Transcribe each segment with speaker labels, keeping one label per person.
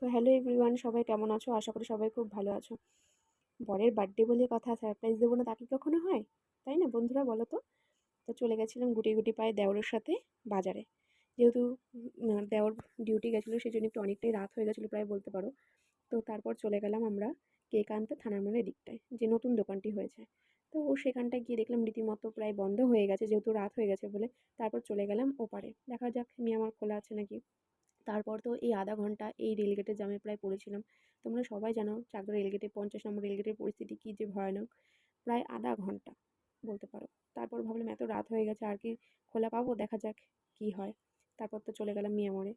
Speaker 1: So hello everyone, সবাই কেমন আছো? আশা করি সবাই খুব ভালো আছো। বরের বার্থডে বলে কথা, সারপ্রাইজ দেবো না তা কি কখনো হয়? তাই না বন্ধুরা, বলো তো? তো চলে গেছিলাম গুটি গুটি পায়ে দেওরের সাথে বাজারে। যেহেতু দেওর ডিউটি গেছিলো, সেই জন্য একটু অনেকটাই রাত হয়ে গেছিলো প্রায় বলতে পারো। তো তারপর চলে গেলাম আমরা কেক আনতে থানার মোড়ের দিকটায়, যে নতুন দোকানটি হয়েছে। তো সেখানটায় গিয়ে দেখলাম রীতিমতো প্রায় বন্ধ হয়ে গেছে, যেহেতু রাত হয়ে গেছে বলে। তারপর চলে গেলাম ওপারে, দেখা যাক আমার খোলা আছে নাকি। তারপর তো এই আধা ঘন্টা এই রেলগেটের জ্যামে প্রায় পড়েছিলাম। তোমরা সবাই জানো চাকদা রেলগেটে 50 নম্বর রেলগেটের পরিস্থিতি কী যে ভয়ানক। প্রায় আধা ঘন্টা বলতে পারো। তারপর ভাবলাম এত রাত হয়ে গেছে, আর কি খোলা পাবো, দেখা যাক কি হয়। তারপর তো চলে গেলাম মিয়ামরে,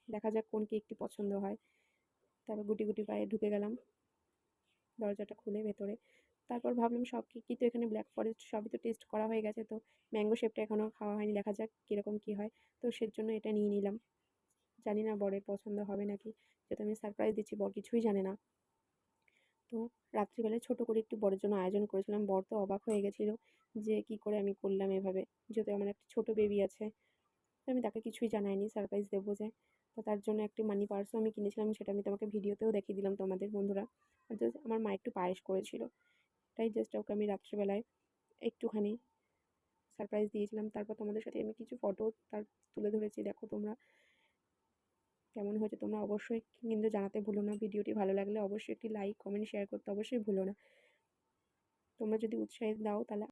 Speaker 1: দেখা যাক কোন কেকটি পছন্দ হয়। তারপর গুটি গুটি পায়ে ঢুকে গেলাম দরজাটা খুলে ভেতরে। তারপর ভাবলাম সব কেকই তো এখানে ব্ল্যাক ফরেস্ট সবই তো টেস্ট করা হয়ে গেছে, তো ম্যাঙ্গো শেপটা এখনও খাওয়া হয়নি, দেখা যাক কীরকম কী হয়। তো সেজন্য এটা নিয়ে নিলাম। জানি না বরের পছন্দ হবে নাকি, যেহেতু আমি সারপ্রাইজ দিচ্ছি, বর কিছুই জানে না। তো রাত্রিবেলায় ছোটো করে একটু বরের জন্য আয়োজন করেছিলাম। বর তো অবাক হয়ে গেছিলো যে কী করে আমি করলাম এভাবে, যেহেতু আমার একটা ছোটো বেবি আছে। তো আমি তাকে কিছুই জানাইনি সারপ্রাইজ দেবো যে। তো তার জন্য একটি মানি পার্সও আমি কিনেছিলাম, সেটা আমি তোমাকে ভিডিওতেও দেখিয়ে দিলাম তোমাদের বন্ধুরা। আর জাস্ট আমার মা একটু পায়েস করেছিল, তাই জাস্ট ওকে আমি রাত্রিবেলায় একটুখানি সারপ্রাইজ দিয়েছিলাম। তারপর তোমাদের সাথে আমি কিছু ফটো তার তুলে ধরেছি, দেখো তোমরা কেমন হয়েছে। তোমরা অবশ্যই কিন্তু জানাতে ভুলো না। ভিডিওটি ভালো লাগলে অবশ্যই একটি লাইক, কমেন্ট, শেয়ার করতে অবশ্যই ভুলো না। তোমরা যদি উৎসাহ দাও তাহলে